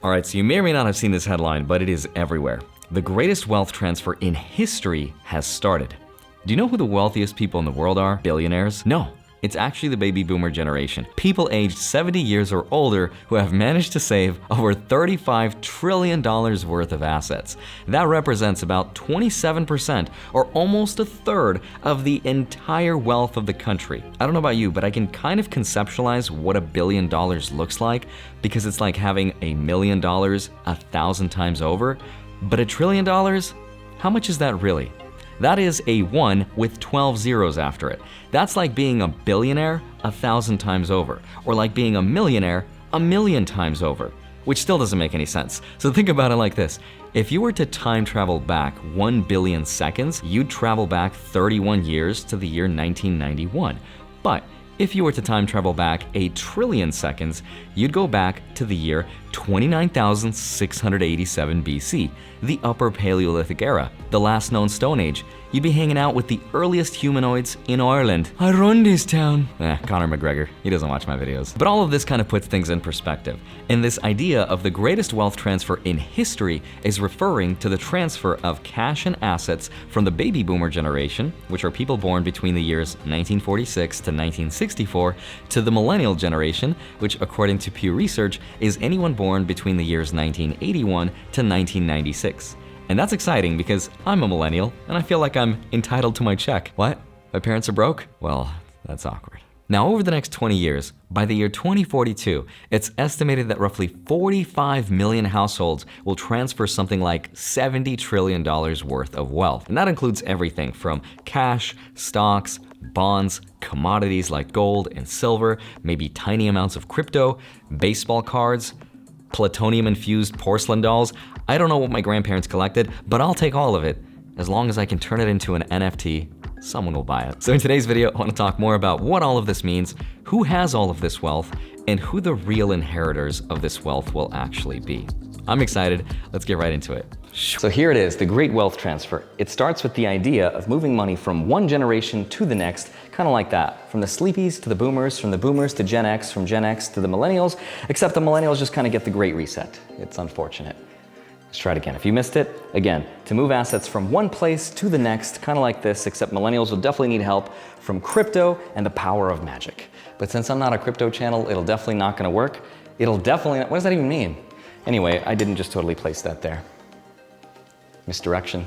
All right, so you may or may not have seen this headline, but it is everywhere. The greatest wealth transfer in history has started. Do you know who the wealthiest people in the world are? Billionaires? No. It's actually the baby boomer generation. People aged 70 years or older who have managed to save over $35 trillion worth of assets. That represents about 27% or almost a third of the entire wealth of the country. I don't know about you, but I can kind of conceptualize what $1 billion looks like because it's like having $1 million 1,000 times over. But $1 trillion? How much is that really? That is a 1 with 12 zeros after it. That's like being a billionaire 1,000 times over, or like being a millionaire 1,000,000 times over, which still doesn't make any sense. So think about it like this. If you were to time travel back 1 billion seconds, you'd travel back 31 years to the year 1991. But if you were to time travel back 1 trillion seconds, you'd go back to the year 29,687 BC, the Upper Paleolithic era, the last known Stone Age. You'd be hanging out with the earliest humanoids in Ireland. I run this town. Conor McGregor, he doesn't watch my videos. But all of this kind of puts things in perspective. And this idea of the greatest wealth transfer in history is referring to the transfer of cash and assets from the baby boomer generation, which are people born between the years 1946 to 1964, to the millennial generation, which according to Pew Research is anyone born between the years 1981 to 1996. And that's exciting because I'm a millennial and I feel like I'm entitled to my check. What? My parents are broke? Well, that's awkward. Now, over the next 20 years, by the year 2042, it's estimated that roughly 45 million households will transfer something like $70 trillion worth of wealth. And that includes everything from cash, stocks, bonds, commodities like gold and silver, maybe tiny amounts of crypto, baseball cards, plutonium-infused porcelain dolls. I don't know what my grandparents collected, but I'll take all of it. As long as I can turn it into an NFT, someone will buy it. So in today's video, I want to talk more about what all of this means, who has all of this wealth, and who the real inheritors of this wealth will actually be. I'm excited. Let's get right into it. So here it is, the great wealth transfer. It starts with the idea of moving money from one generation to the next, kind of like that. From the sleepies to the boomers, from the boomers to Gen X, from Gen X to the millennials, except the millennials just kind of get the great reset. It's unfortunate. Let's try it again. If you missed it, again, to move assets from one place to the next, kind of like this, except millennials will definitely need help from crypto and the power of magic. But since I'm not a crypto channel, it'll definitely not gonna work. It'll definitely, what does that even mean? Anyway, I didn't just totally place that there. Misdirection.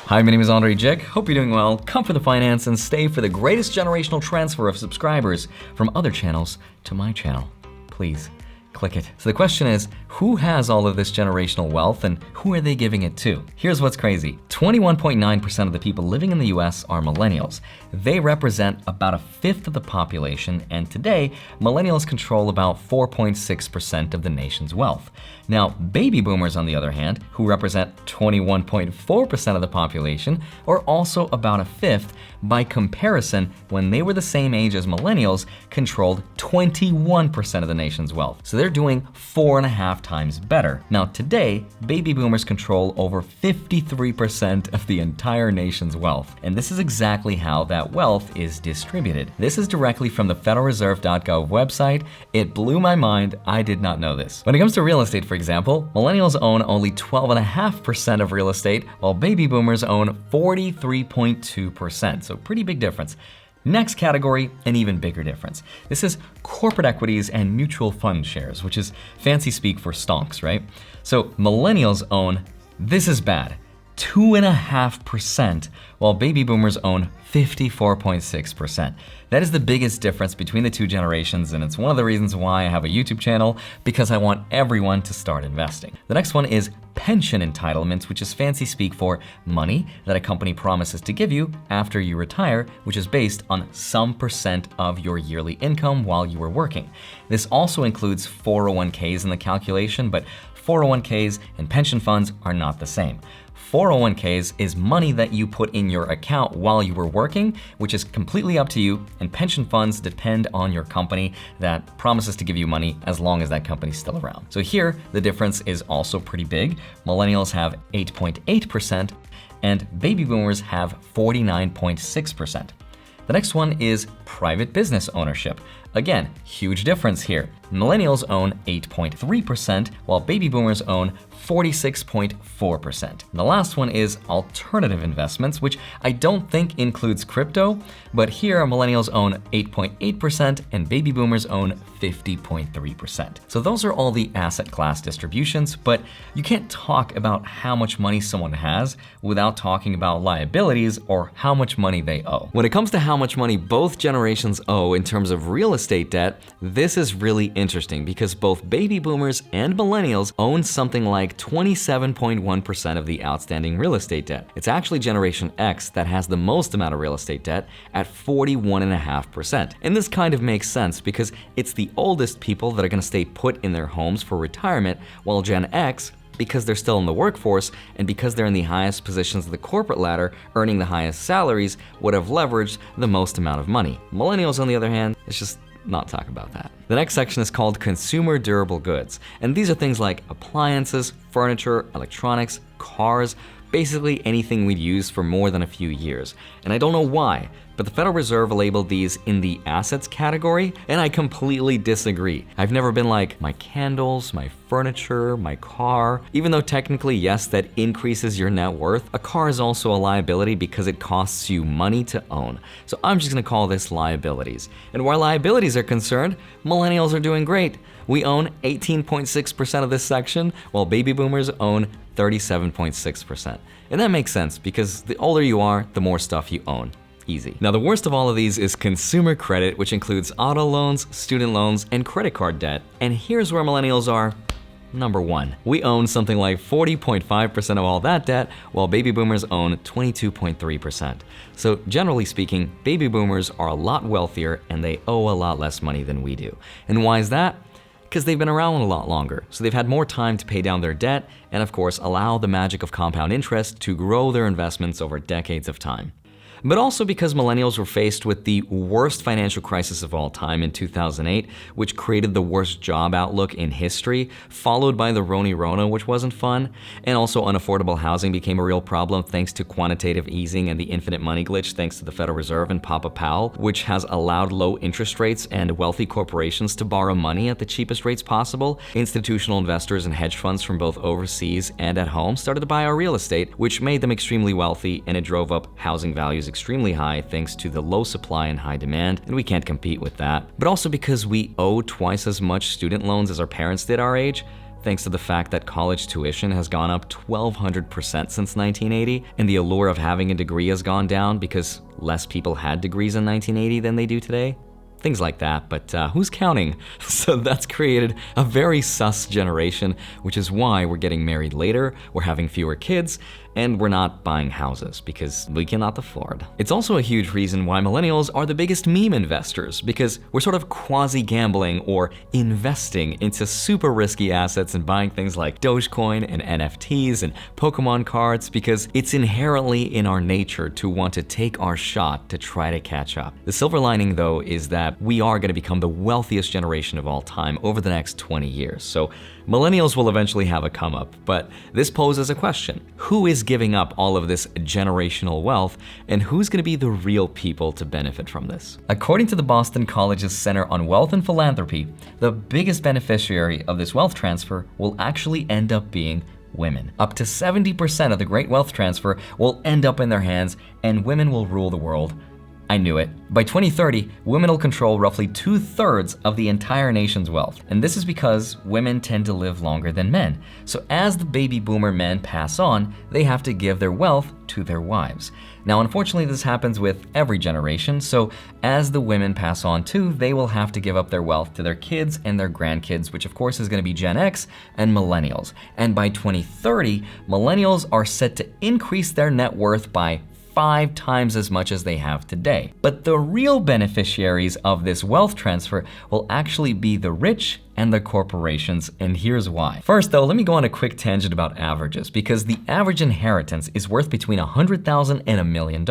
Hi, my name is Andre Jick. Hope you're doing well. Come for the finance and stay for the greatest generational transfer of subscribers from other channels to my channel. Please click it. So the question is, who has all of this generational wealth and who are they giving it to? Here's what's crazy. 21.9% of the people living in the US are millennials. They represent about 1/5 of the population, and today, millennials control about 4.6% of the nation's wealth. Now, baby boomers, on the other hand, who represent 21.4% of the population, are also about 1/5. By comparison, when they were the same age as millennials, controlled 21% of the nation's wealth. So they're doing 4.5 times better. Now today, baby boomers control over 53% of the entire nation's wealth. And this is exactly how that wealth is distributed. This is directly from the federalreserve.gov website. It blew my mind. I did not know this. When it comes to real estate, for example, millennials own only 12.5% of real estate, while baby boomers own 43.2%. So pretty big difference. Next category, an even bigger difference. This is corporate equities and mutual fund shares, which is fancy speak for stonks, right? So millennials own, this is bad, 2.5%, while baby boomers own 54.6%. That is the biggest difference between the two generations, and it's one of the reasons why I have a YouTube channel, because I want everyone to start investing. The next one is pension entitlements, which is fancy speak for money that a company promises to give you after you retire, which is based on some percent of your yearly income while you were working. This also includes 401ks in the calculation, but 401ks and pension funds are not the same. 401ks is money that you put in your account while you were working, which is completely up to you, and pension funds depend on your company that promises to give you money as long as that company's still around. So here, the difference is also pretty big. Millennials have 8.8%, and baby boomers have 49.6%. The next one is private business ownership. Again, huge difference here. Millennials own 8.3%, while baby boomers own 46.4%. The last one is alternative investments, which I don't think includes crypto, but here millennials own 8.8% and baby boomers own 50.3%. So those are all the asset class distributions, but you can't talk about how much money someone has without talking about liabilities or how much money they owe. When it comes to how much money both generations owe in terms of real estate debt, this is really interesting because both baby boomers and millennials own something like 27.1% of the outstanding real estate debt. It's actually Generation X that has the most amount of real estate debt at 41.5%. And this kind of makes sense because it's the oldest people that are going to stay put in their homes for retirement, while Gen X, because they're still in the workforce and because they're in the highest positions of the corporate ladder, earning the highest salaries, would have leveraged the most amount of money. Millennials, on the other hand, it's just not talk about that. The next section is called consumer durable goods, and these are things like appliances, furniture, electronics, cars, basically anything we'd use for more than a few years. And I don't know why, but the Federal Reserve labeled these in the assets category, and I completely disagree. I've never been like, my candles, my furniture, my car. Even though technically, yes, that increases your net worth, a car is also a liability because it costs you money to own. So I'm just gonna call this liabilities. And where liabilities are concerned, millennials are doing great. We own 18.6% of this section, while baby boomers own 37.6%. And that makes sense because the older you are, the more stuff you own. Easy. Now, the worst of all of these is consumer credit, which includes auto loans, student loans, and credit card debt. And here's where millennials are number one. We own something like 40.5% of all that debt, while baby boomers own 22.3%. So generally speaking, baby boomers are a lot wealthier and they owe a lot less money than we do. And why is that? Because they've been around a lot longer, so they've had more time to pay down their debt and, of course, allow the magic of compound interest to grow their investments over decades of time. But also because millennials were faced with the worst financial crisis of all time in 2008, which created the worst job outlook in history, followed by the Rona, which wasn't fun, and also unaffordable housing became a real problem thanks to quantitative easing and the infinite money glitch thanks to the Federal Reserve and Papa Powell, which has allowed low interest rates and wealthy corporations to borrow money at the cheapest rates possible. Institutional investors and hedge funds from both overseas and at home started to buy our real estate, which made them extremely wealthy, and it drove up housing values extremely high thanks to the low supply and high demand, and we can't compete with that. But also because we owe twice as much student loans as our parents did our age, thanks to the fact that college tuition has gone up 1,200% since 1980, and the allure of having a degree has gone down because less people had degrees in 1980 than they do today. Things like that, but who's counting? So that's created a very sus generation, which is why we're getting married later, we're having fewer kids, and we're not buying houses because we cannot afford. It's also a huge reason why millennials are the biggest meme investors, because we're sort of quasi-gambling or investing into super risky assets and buying things like Dogecoin and NFTs and Pokemon cards because it's inherently in our nature to want to take our shot to try to catch up. The silver lining, though, is that we are going to become the wealthiest generation of all time over the next 20 years. So millennials will eventually have a come up, but this poses a question. Who is giving up all of this generational wealth, and who's going to be the real people to benefit from this? According to the Boston College's Center on Wealth and Philanthropy, the biggest beneficiary of this wealth transfer will actually end up being women. Up to 70% of the great wealth transfer will end up in their hands, and women will rule the world. I knew it. By 2030, women will control roughly 2/3 of the entire nation's wealth. And this is because women tend to live longer than men. So as the baby boomer men pass on, they have to give their wealth to their wives. Now, unfortunately, this happens with every generation. So as the women pass on too, they will have to give up their wealth to their kids and their grandkids, which of course is going to be Gen X and millennials. And by 2030, millennials are set to increase their net worth by 5 times as much as they have today. But the real beneficiaries of this wealth transfer will actually be the rich and the corporations, and here's why. First though, let me go on a quick tangent about averages, because the average inheritance is worth between $100,000 and $1 million.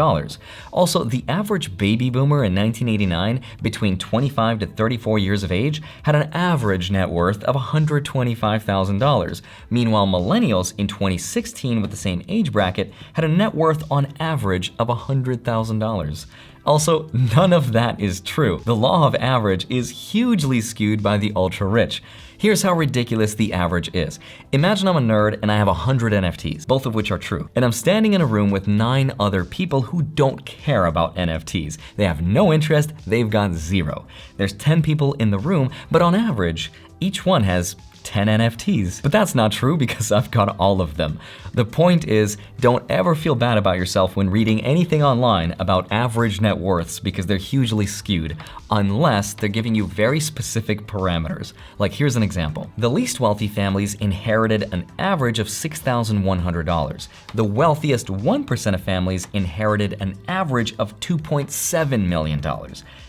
Also, the average baby boomer in 1989, between 25 to 34 years of age, had an average net worth of $125,000. Meanwhile, millennials in 2016 with the same age bracket had a net worth on average of $100,000. Also, none of that is true. The law of average is hugely skewed by the ultra-rich. Here's how ridiculous the average is. Imagine I'm a nerd and I have 100 NFTs, both of which are true. And I'm standing in a room with 9 other people who don't care about NFTs. They have no interest, they've got 0. There's 10 people in the room, but on average, each one has 10 NFTs. But that's not true because I've got all of them. The point is, don't ever feel bad about yourself when reading anything online about average net worths because they're hugely skewed, unless they're giving you very specific parameters. Like here's an example. The least wealthy families inherited an average of $6,100. The wealthiest 1% of families inherited an average of $2.7 million.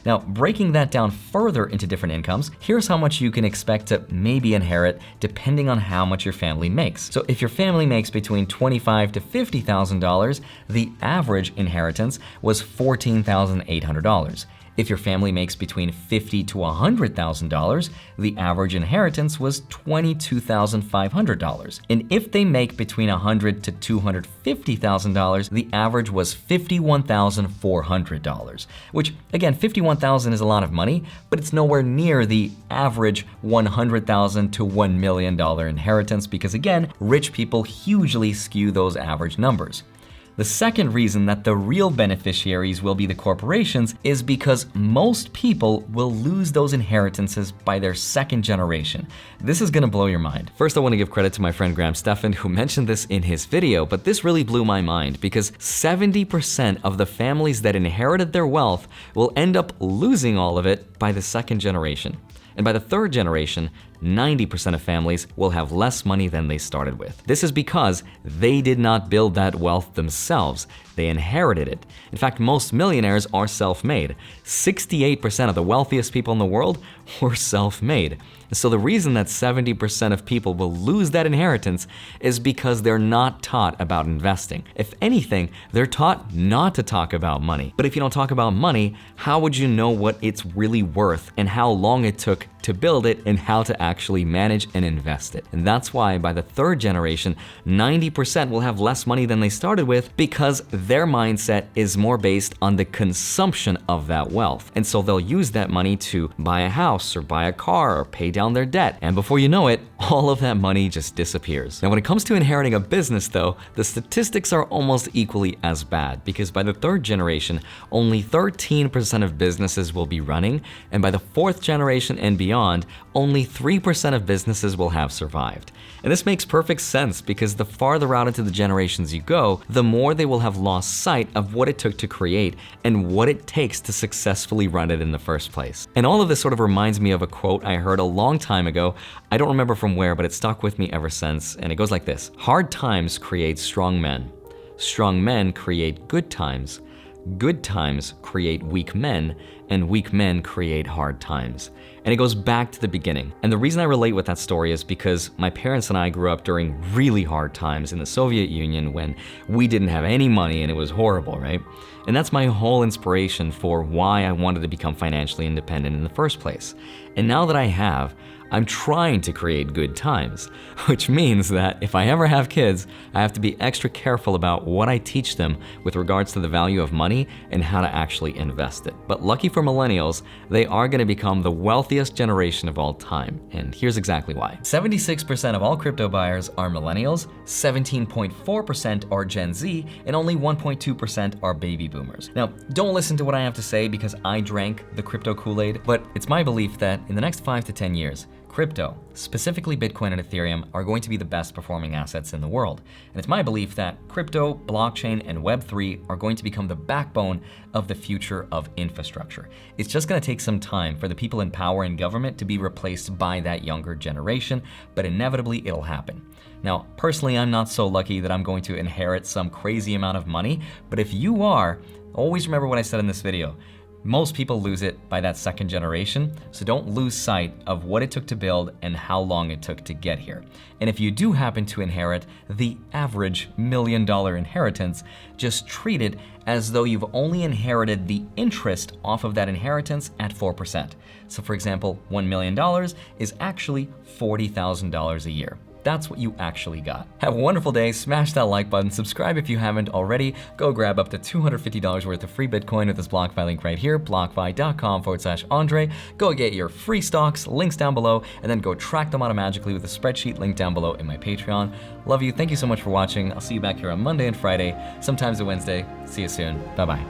Now, breaking that down further into different incomes, here's how much you can expect to maybe inherit depending on how much your family makes. So if your family makes between $25,000 to $50,000, the average inheritance was $14,800. If your family makes between $50,000 to $100,000, the average inheritance was $22,500. And if they make between $100,000 to $250,000, the average was $51,400. Which, again, $51,000 is a lot of money, but it's nowhere near the average $100,000 to $1 million inheritance because, again, rich people hugely skew those average numbers. The second reason that the real beneficiaries will be the corporations is because most people will lose those inheritances by their second generation. This is gonna blow your mind. First, I wanna give credit to my friend Graham Stephan who mentioned this in his video, but this really blew my mind because 70% of the families that inherited their wealth will end up losing all of it by the second generation. And by the third generation, 90% of families will have less money than they started with. This is because they did not build that wealth themselves. They inherited it. In fact, most millionaires are self-made. 68% of the wealthiest people in the world were self-made. So the reason that 70% of people will lose that inheritance is because they're not taught about investing. If anything, they're taught not to talk about money. But if you don't talk about money, how would you know what it's really worth and how long it took to build it and how to actually manage and invest it? And that's why by the third generation, 90% will have less money than they started with because their mindset is more based on the consumption of that wealth. And so they'll use that money to buy a house or buy a car or pay down their debt. And before you know it, all of that money just disappears. Now, when it comes to inheriting a business though, the statistics are almost equally as bad because by the third generation, only 13% of businesses will be running, and by the fourth generation and beyond, only 3% of businesses will have survived. And this makes perfect sense because the farther out into the generations you go, the more they will have lost sight of what it took to create and what it takes to successfully run it in the first place. And all of this sort of reminds me of a quote I heard a long time ago. I don't remember from where, but it stuck with me ever since. And it goes like this: hard times create strong men. Strong men create good times. Good times create weak men, and weak men create hard times. And it goes back to the beginning. And the reason I relate with that story is because my parents and I grew up during really hard times in the Soviet Union when we didn't have any money and it was horrible, right? And that's my whole inspiration for why I wanted to become financially independent in the first place. And now that I have, I'm trying to create good times, which means that if I ever have kids, I have to be extra careful about what I teach them with regards to the value of money and how to actually invest it. But lucky for millennials, they are going to become the wealthiest generation of all time. And here's exactly why. 76% of all crypto buyers are millennials, 17.4% are Gen Z, and only 1.2% are baby boomers. Now, don't listen to what I have to say because I drank the crypto Kool-Aid, but it's my belief that in the next 5 to 10 years, crypto, specifically Bitcoin and Ethereum, are going to be the best performing assets in the world. And it's my belief that crypto, blockchain, and Web3 are going to become the backbone of the future of infrastructure. It's just going to take some time for the people in power and government to be replaced by that younger generation, but inevitably it'll happen. Now, personally, I'm not so lucky that I'm going to inherit some crazy amount of money, but if you are, always remember what I said in this video. Most people lose it by that second generation, so don't lose sight of what it took to build and how long it took to get here. And if you do happen to inherit the average $1 million inheritance, just treat it as though you've only inherited the interest off of that inheritance at 4%. So for example, $1 million is actually $40,000 a year. That's what you actually got. Have a wonderful day, smash that like button, subscribe if you haven't already, go grab up to $250 worth of free Bitcoin with this BlockFi link right here, blockfi.com/Andre. Go get your free stocks, links down below, and then go track them automatically with a spreadsheet link down below in my Patreon. Love you, thank you so much for watching. I'll see you back here on Monday and Friday, sometimes a Wednesday. See you soon, bye-bye.